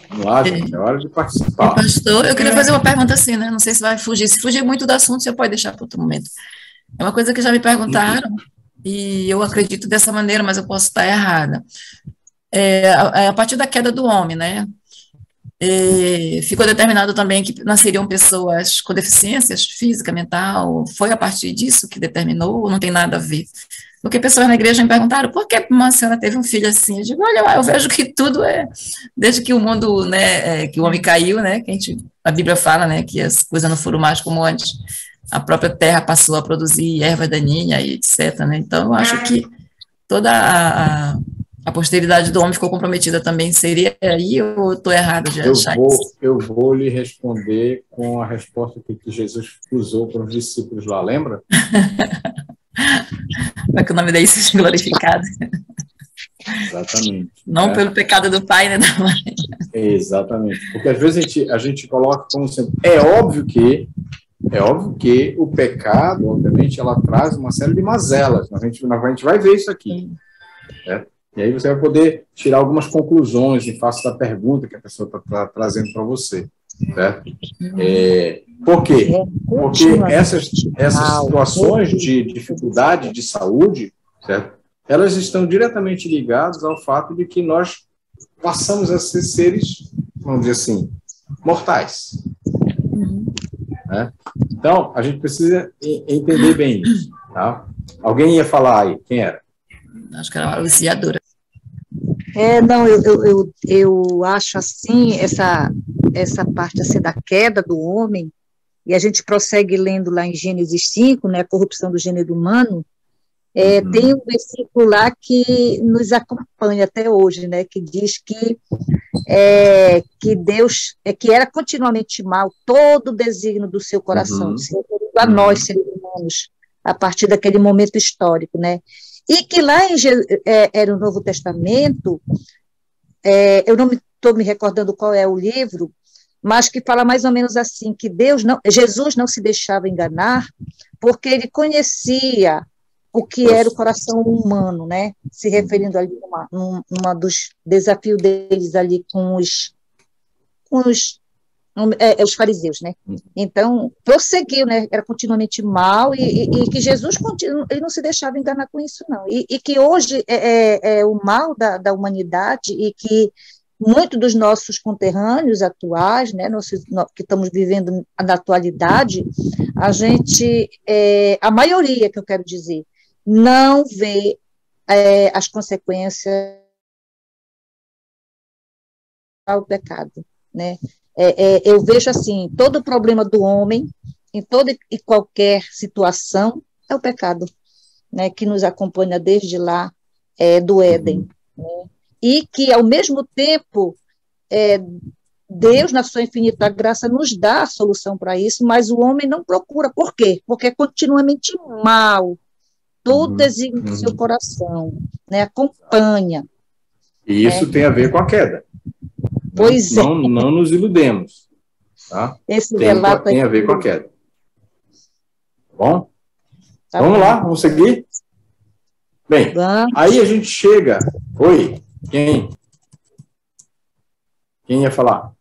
Vamos lá, gente. É hora de participar. Pastor, eu queria fazer uma pergunta assim, né? Não sei se vai fugir. Se fugir muito do assunto, você pode deixar para outro momento. É uma coisa que já me perguntaram, e eu acredito dessa maneira, mas eu posso estar errada. A partir da queda do homem, né? Ficou determinado também que nasceriam pessoas com deficiências física, mental. Foi a partir disso que determinou ou não tem nada a ver? Porque pessoas na igreja me perguntaram, por que uma senhora teve um filho assim? Eu digo, olha, eu vejo que tudo desde que o mundo, né, que o homem caiu, né, que a Bíblia fala, né, que as coisas não foram mais como antes, a própria terra passou a produzir erva daninha e etc, né? Então, eu acho que toda a posteridade do homem ficou comprometida também. Seria aí ou estou errado de achar isso? Eu vou lhe responder com a resposta que Jesus usou para os discípulos lá, lembra? Para que o nome daí seja glorificado. Exatamente. Não pelo pecado do pai, né, da mãe. Exatamente. Porque às vezes a gente coloca como sendo... É óbvio que o pecado, obviamente, ela traz uma série de mazelas. A gente vai ver isso aqui. Certo? E aí você vai poder tirar algumas conclusões em face da pergunta que a pessoa está trazendo para você. Certo? Por quê? Porque essas situações de dificuldade de saúde, certo? Elas estão diretamente ligadas ao fato de que nós passamos a ser seres, vamos dizer assim, mortais. Né? Então, a gente precisa entender bem isso. Tá? Alguém ia falar aí, quem era? Acho que era uma auxiliadora. Não, eu acho assim, essa parte assim, da queda do homem, e a gente prossegue lendo lá em Gênesis 5, né, a corrupção do gênero humano, tem um versículo lá que nos acompanha até hoje, né, que diz que Deus, que era continuamente mal todo o desígnio do seu coração, se referindo a nós, seres humanos, a partir daquele momento histórico, né, e que lá era o Novo Testamento, eu não estou me recordando qual é o livro, mas que fala mais ou menos assim, que Jesus não se deixava enganar, porque ele conhecia o que era o coração humano, né? Se referindo ali numa dos desafios deles ali com os fariseus, né? Então, prosseguiu, né? Era continuamente mal e que Jesus ele não se deixava enganar com isso, não. E que hoje é o mal da humanidade e que muitos dos nossos conterrâneos atuais, né, que estamos vivendo na atualidade, a maioria, que eu quero dizer, não vê as consequências do pecado, né? Eu vejo assim, todo o problema do homem, em toda e qualquer situação, é o pecado, né, que nos acompanha desde lá, do Éden, né? E que, ao mesmo tempo, Deus, na sua infinita graça, nos dá a solução para isso, mas o homem não procura. Por quê? Porque é continuamente mal, todo designa do seu coração, né, acompanha. E isso tem a ver com a queda. Pois não nos iludemos. Tá? Esse relato tem a ver com a queda. Bom? Tá vamos bom. lá, vamos seguir? Bem, aí a gente chega... Oi, quem? Quem ia falar?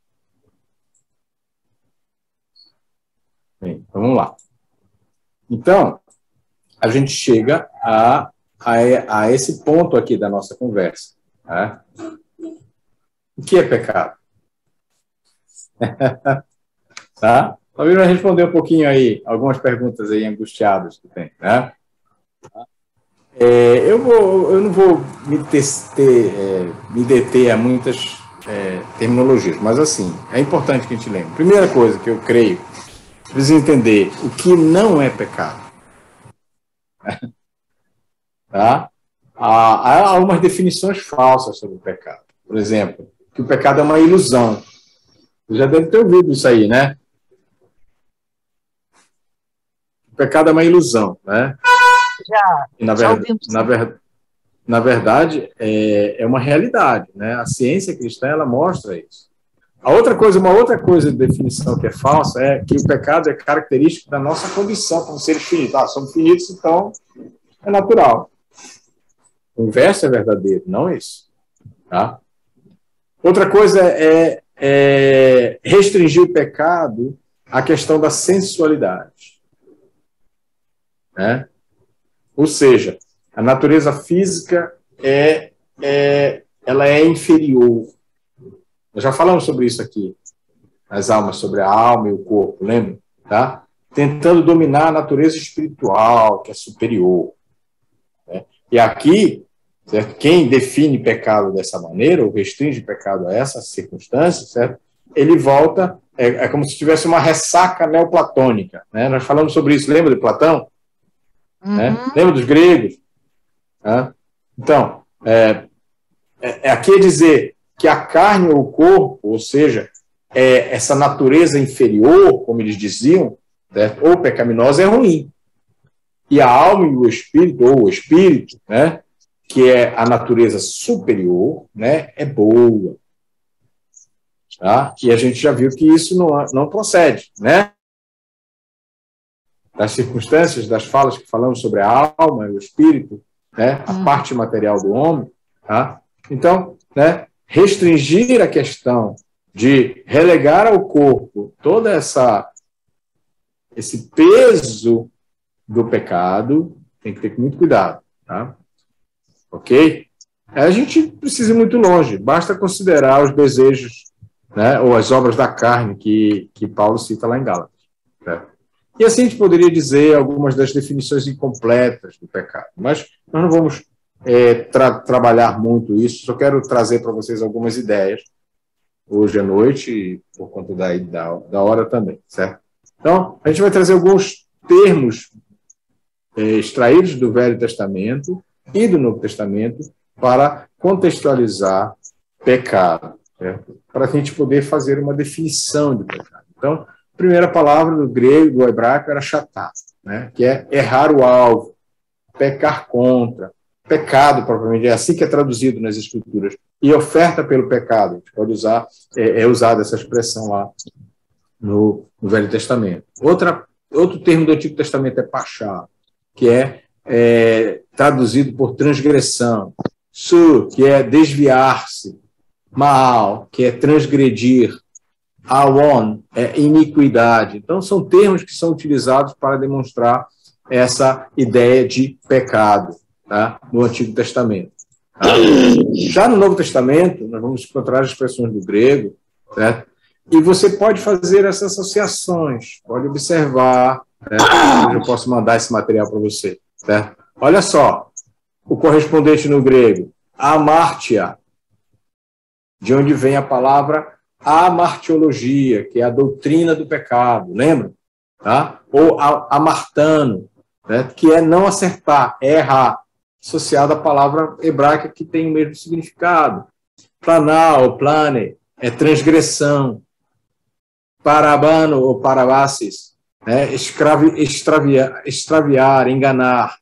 Bem, então vamos lá. Então, a gente chega a esse ponto aqui da nossa conversa. Né? O que é pecado? Tá? Talvez vai responder um pouquinho aí, algumas perguntas aí angustiadas que tem. Né? Eu não vou me deter a muitas terminologias, mas assim, é importante que a gente lembre. Primeira coisa que eu creio, precisa entender o que não é pecado. Tá? Há algumas definições falsas sobre o pecado. Por exemplo, que o pecado é uma ilusão. Você já deve ter ouvido isso aí, né? O pecado é uma ilusão, né? Já. E, na verdade, é uma realidade, né? A ciência cristã, ela mostra isso. Uma outra coisa de definição que é falsa é que o pecado é característico da nossa condição como seres finitos. Somos finitos, então é natural. O inverso é verdadeiro, não isso. Tá? Outra coisa é restringir o pecado à questão da sensualidade. Né? Ou seja, a natureza física ela é inferior. Nós já falamos sobre isso aqui, nas almas, sobre a alma e o corpo, lembra? Tá? Tentando dominar a natureza espiritual, que é superior. Né? E aqui, certo? Quem define pecado dessa maneira, ou restringe pecado a essa circunstância, certo? Ele volta, é como se tivesse uma ressaca neoplatônica. Né? Nós falamos sobre isso, lembra de Platão? Né? Lembra dos gregos? Né? Então, aqui é dizer que a carne ou o corpo, ou seja, essa natureza inferior, como eles diziam, certo? Ou pecaminosa, é ruim. E a alma e o espírito, ou o espírito, né? Que é a natureza superior, né? É boa. Tá? E a gente já viu que isso não procede, né? Das circunstâncias, das falas que falamos sobre a alma e o espírito, né? A parte material do homem. Tá? Então, né? Restringir a questão de relegar ao corpo todo esse peso do pecado, tem que ter muito cuidado. Tá? Ok? A gente precisa ir muito longe, basta considerar os desejos, né? Ou as obras da carne que Paulo cita lá em Gálatas. Né? E assim a gente poderia dizer algumas das definições incompletas do pecado, mas nós não vamos trabalhar muito isso, só quero trazer para vocês algumas ideias hoje à noite, por conta da hora também, certo? Então, a gente vai trazer alguns termos extraídos do Velho Testamento e do Novo Testamento para contextualizar pecado, certo? Para a gente poder fazer uma definição de pecado. Então, a primeira palavra do grego, do hebraico, era chatá, né? Que é errar o alvo, pecar contra, pecado, propriamente, é assim que é traduzido nas Escrituras, e oferta pelo pecado, a gente pode usar, usada essa expressão lá no Velho Testamento. Outro termo do Antigo Testamento é pachá, que é traduzido por transgressão, su, que é desviar-se, maal, que é transgredir, awon, é iniquidade. Então, são termos que são utilizados para demonstrar essa ideia de pecado, tá? No Antigo Testamento. Tá? Já no Novo Testamento, nós vamos encontrar as expressões do grego, certo? E você pode fazer essas associações, pode observar, certo? Eu posso mandar esse material para você, certo? Olha só, o correspondente no grego, amártia, de onde vem a palavra amartiologia, que é a doutrina do pecado, lembra? Tá? Ou amartano, certo? Que é não acertar, é errar, associado à palavra hebraica que tem o mesmo significado. Planal, ou plane, é transgressão. Parabano ou parabasis, extraviar, enganar.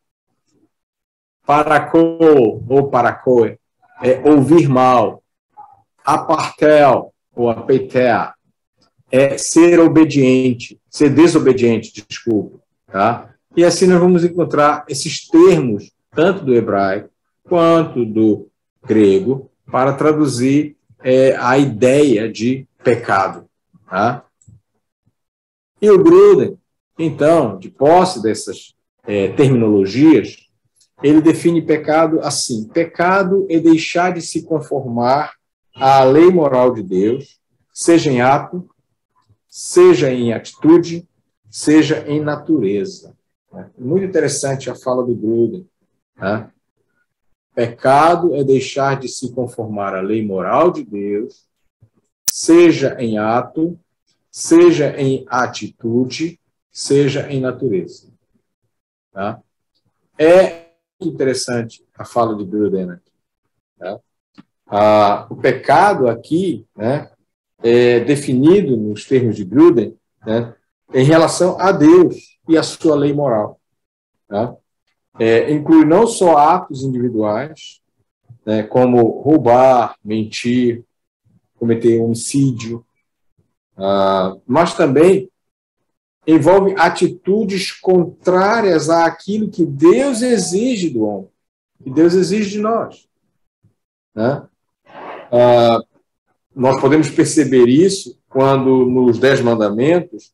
Paracô ou paracoe, é ouvir mal. Apartel ou apeitea, é ser obediente, ser desobediente, desculpa. Tá? E assim nós vamos encontrar esses termos, tanto do hebraico quanto do grego, para traduzir a ideia de pecado. Tá? E o Gruden, então, de posse dessas terminologias, ele define pecado assim: pecado é deixar de se conformar à lei moral de Deus, seja em ato, seja em atitude, seja em natureza. Muito interessante a fala do Gruden. Tá? Pecado é deixar de se conformar à lei moral de Deus, seja em ato, seja em atitude, seja em natureza. Tá? É interessante a fala de Gruden aqui. Tá? O pecado aqui, né, é definido nos termos de Gruden, né, em relação a Deus e a sua lei moral. Tá? Inclui não só atos individuais, né, como roubar, mentir, cometer homicídio, mas também envolve atitudes contrárias àquilo que Deus exige do homem, que Deus exige de nós. Né? Nós podemos perceber isso quando nos 10 mandamentos,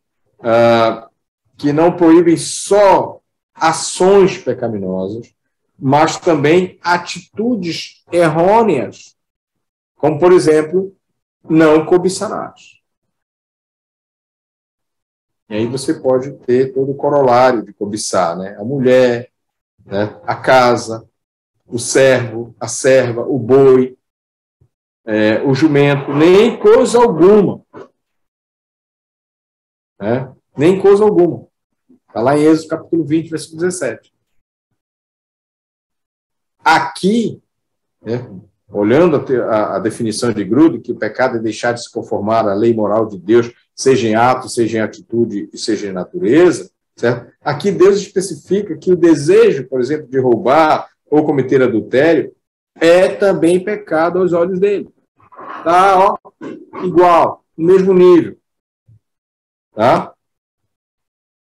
que não proíbem só ações pecaminosas, mas também atitudes errôneas, como, por exemplo, não cobiçarás. E aí você pode ter todo o corolário de cobiçar, né? A mulher, né? A casa, o servo, a serva, o boi, o jumento, nem coisa alguma. Né? Nem coisa alguma. Está lá em Êxodo capítulo 20, versículo 17. Aqui, né, olhando a definição de Gruden, que o pecado é deixar de se conformar à lei moral de Deus, seja em ato, seja em atitude e seja em natureza, certo? Aqui Deus especifica que o desejo, por exemplo, de roubar ou cometer adultério é também pecado aos olhos dele. Tá, ó, igual, no mesmo nível. Tá?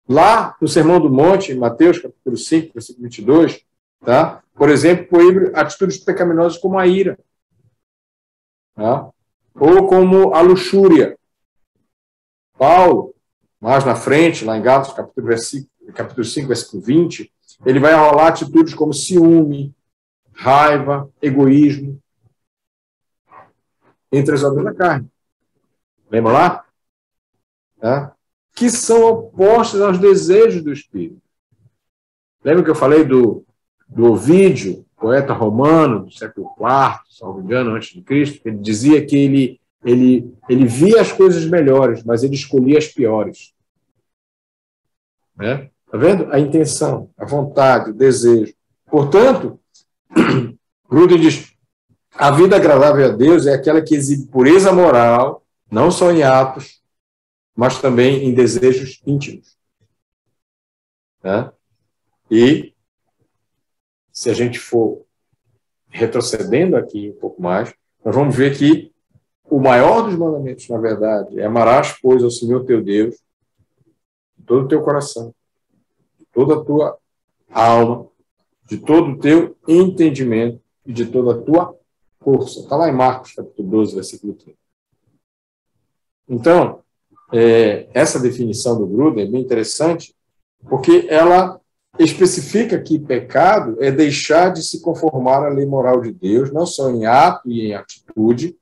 Lá no Sermão do Monte, em Mateus capítulo 5, versículo 22, tá? Por exemplo, proíbe atitudes pecaminosas como a ira, tá? Ou como a luxúria. Paulo, mais na frente, lá em Gálatas, capítulo 5, versículo 20, ele vai rolar atitudes como ciúme, raiva, egoísmo, entre as obras da carne. Lembra lá? Tá? Que são opostas aos desejos do Espírito. Lembra que eu falei do Ovídio, poeta romano do século IV, se não me engano, antes de Cristo? Ele dizia que ele via as coisas melhores, mas ele escolhia as piores. Né? Tá vendo? A intenção, a vontade, o desejo. Portanto, Gruden diz: a vida agradável a Deus é aquela que exibe pureza moral, não só em atos, mas também em desejos íntimos. Né? E, se a gente for retrocedendo aqui um pouco mais, nós vamos ver que o maior dos mandamentos, na verdade, é amarás, pois, ao Senhor teu Deus de todo o teu coração, de toda a tua alma, de todo o teu entendimento e de toda a tua força. Está lá em Marcos, capítulo 12, versículo 30. Então, essa definição do Gruden é bem interessante, porque ela especifica que pecado é deixar de se conformar à lei moral de Deus, não só em ato e em atitude,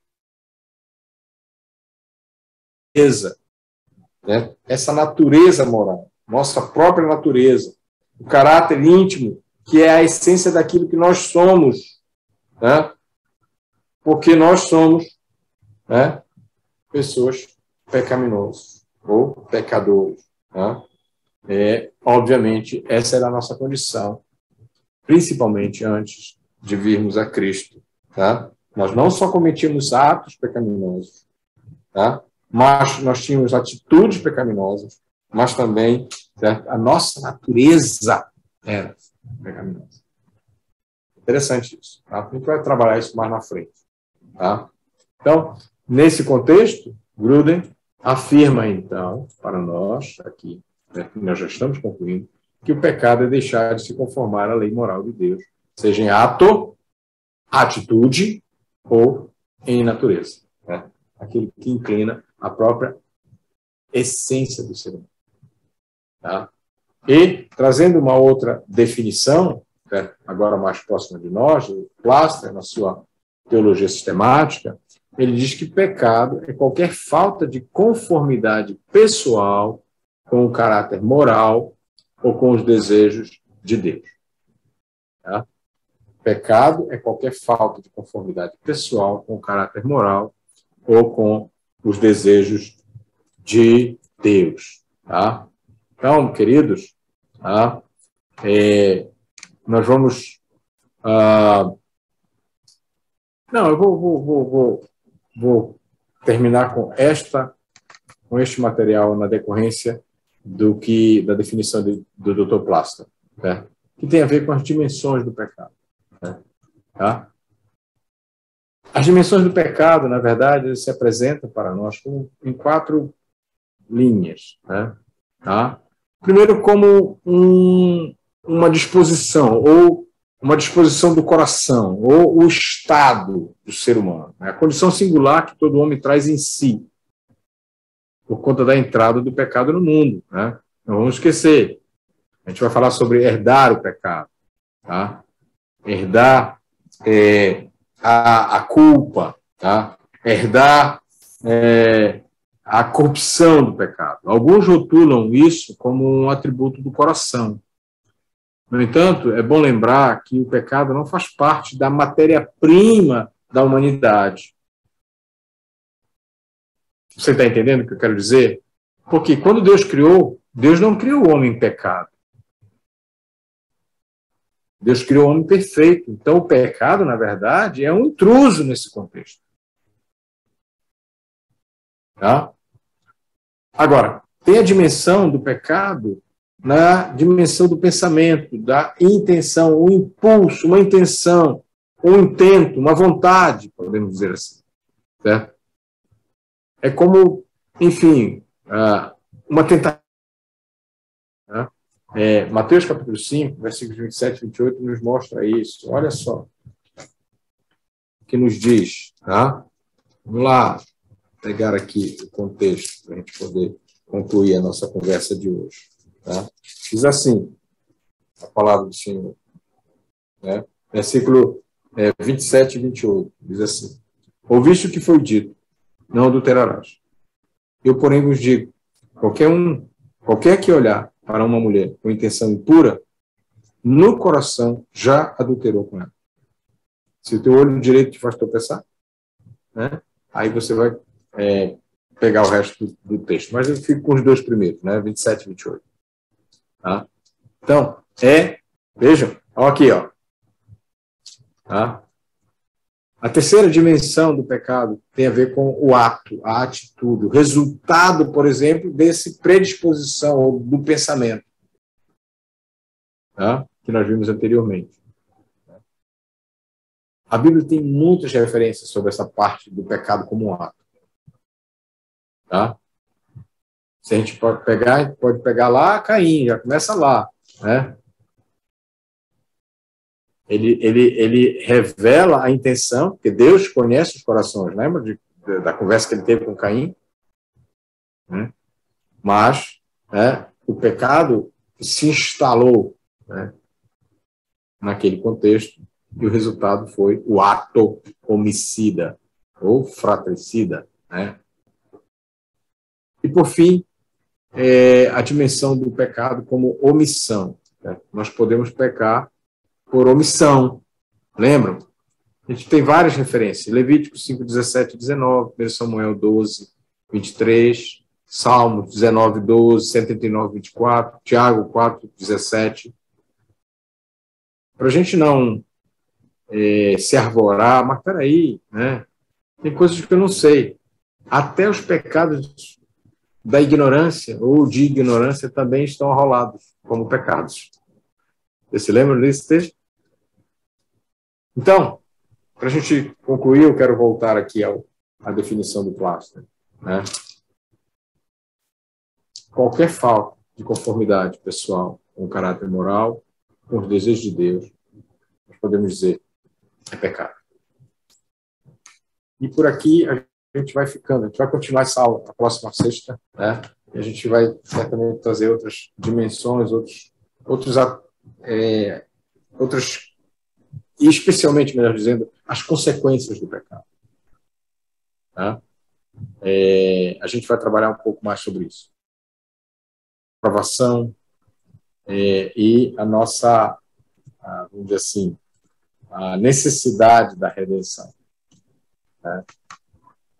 né? Essa natureza moral, nossa própria natureza, o caráter íntimo, que é a essência daquilo que nós somos, né? Porque nós somos, né, pessoas pecaminosas ou pecadores, né? Obviamente, essa era a nossa condição, principalmente antes de virmos a Cristo. Tá? Nós não só cometíamos atos pecaminosos, tá? Mas nós tínhamos atitudes pecaminosas, mas também, certo, a nossa natureza era pecaminosa. Interessante isso. Tá? A gente vai trabalhar isso mais na frente. Tá? Então, nesse contexto, Gruden afirma, então, para nós, aqui, nós já estamos concluindo, que o pecado é deixar de se conformar à lei moral de Deus, seja em ato, atitude ou em natureza. Né? Aquilo que inclina a própria essência do ser humano. Tá? E, trazendo uma outra definição, né, agora mais próxima de nós, o Plaster, na sua teologia sistemática, ele diz que pecado é qualquer falta de conformidade pessoal com o caráter moral ou com os desejos de Deus. Tá? Pecado é qualquer falta de conformidade pessoal com o caráter moral ou com os desejos de Deus. Tá? Então, queridos, tá? Nós vamos... Não, eu vou terminar com este material na decorrência da definição do Dr. Plaster, né? Que tem a ver com as dimensões do pecado. Né? Tá? As dimensões do pecado, na verdade, se apresentam para nós em 4 linhas. Né? Tá? Primeiro, como uma disposição, ou uma disposição do coração, ou o estado do ser humano, né? A condição singular que todo homem traz em si, por conta da entrada do pecado no mundo. Né? Não vamos esquecer. A gente vai falar sobre herdar o pecado. Tá? Herdar a culpa. Tá? Herdar a corrupção do pecado. Alguns rotulam isso como um atributo do coração. No entanto, é bom lembrar que o pecado não faz parte da matéria-prima da humanidade. Você está entendendo o que eu quero dizer? Porque quando Deus criou, Deus não criou o homem em pecado. Deus criou o homem perfeito. Então, o pecado, na verdade, é um intruso nesse contexto. Tá? Agora, tem a dimensão do pecado na dimensão do pensamento, da intenção, um impulso, uma intenção, um intento, uma vontade, podemos dizer assim. Certo? É como, enfim, uma tentativa. Né? Mateus capítulo 5, versículos 27 e 28 nos mostra isso. Olha só o que nos diz. Tá? Vamos lá pegar aqui o contexto para a gente poder concluir a nossa conversa de hoje. Tá? Diz assim, a palavra do Senhor. Né? Versículo 27 e 28. Diz assim: Ouviste o que foi dito, não adulterarás. Eu, porém, vos digo, qualquer que olhar para uma mulher com intenção impura, no coração já adulterou com ela. Se o teu olho direito te faz tropeçar, né? Aí você vai pegar o resto do texto. Mas eu fico com os 2 primeiros, né? 27 e 28. Tá? Então, vejam, olha aqui, ó. Tá? A terceira dimensão do pecado tem a ver com o ato, a atitude, o resultado, por exemplo, desse predisposição ou do pensamento, tá? Que nós vimos anteriormente. A Bíblia tem muitas referências sobre essa parte do pecado como um ato. Tá? Se a gente pode pegar lá Caim, já começa lá, né? Ele revela a intenção, porque Deus conhece os corações, lembra da conversa que ele teve com Caim? Né? Mas o pecado se instalou, né, naquele contexto, e o resultado foi o ato homicida, ou fratricida, né? E, por fim, a dimensão do pecado como omissão, né? Nós podemos pecar por omissão, lembram? A gente tem várias referências, Levítico 5, 17 e 19, 1 Samuel 12, 23, Salmos 19, 12, 139, 24, Tiago 4, 17. Para a gente não se arvorar, mas peraí, né? Tem coisas que eu não sei. Até os pecados da ignorância ou de ignorância também estão arrolados como pecados. Você se lembra desse texto? Então, para a gente concluir, eu quero voltar aqui à definição do Plaster, né? Qualquer falta de conformidade pessoal com o caráter moral, com os desejos de Deus, nós podemos dizer é pecado. E por aqui a gente vai ficando, a gente vai continuar essa aula na próxima sexta, né? E a gente vai certamente trazer outras dimensões, outras, e especialmente, melhor dizendo, as consequências do pecado. Tá? A gente vai trabalhar um pouco mais sobre isso. Aprovação e a nossa, vamos dizer assim, a necessidade da redenção. Né?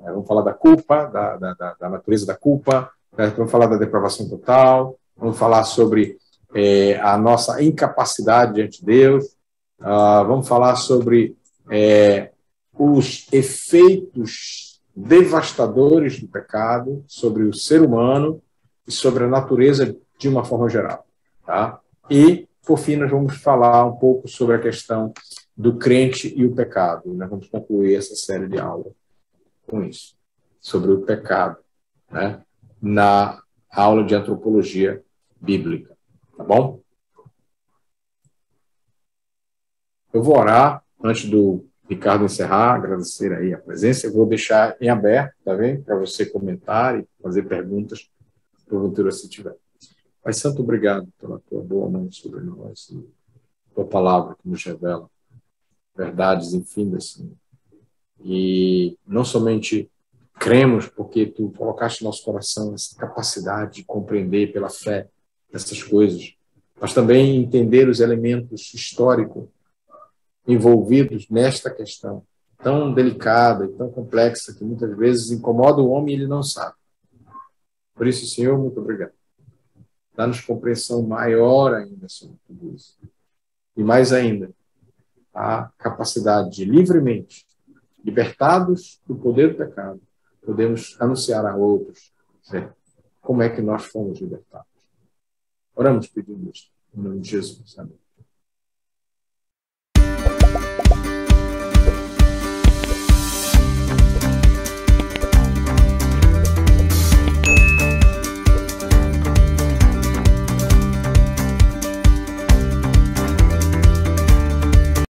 Vamos falar da culpa, da natureza da culpa, né? Vamos falar da depravação total, vamos falar sobre a nossa incapacidade diante de Deus, vamos falar sobre os efeitos devastadores do pecado sobre o ser humano e sobre a natureza de uma forma geral. Tá? E, por fim, nós vamos falar um pouco sobre a questão do crente e o pecado. Nós vamos concluir essa série de aulas com isso, sobre o pecado, né, na aula de antropologia bíblica. Tá bom? Eu vou orar antes do Ricardo encerrar, agradecer aí a presença. Eu vou deixar em aberto, tá vendo? Para você comentar e fazer perguntas, porventura, se tiver. Pai Santo, obrigado pela tua boa mão sobre nós e tua palavra que nos revela verdades infindas, Senhor. E não somente cremos porque tu colocaste no nosso coração essa capacidade de compreender pela fé essas coisas, mas também entender os elementos históricos envolvidos nesta questão tão delicada e tão complexa que muitas vezes incomoda o homem e ele não sabe. Por isso, Senhor, muito obrigado. Dá-nos compreensão maior ainda sobre tudo isso. E mais ainda, a capacidade de livremente, libertados do poder do pecado, podemos anunciar a outros, certo? Como é que nós fomos libertados. Oramos pedindo isso, em nome de Jesus. Amém.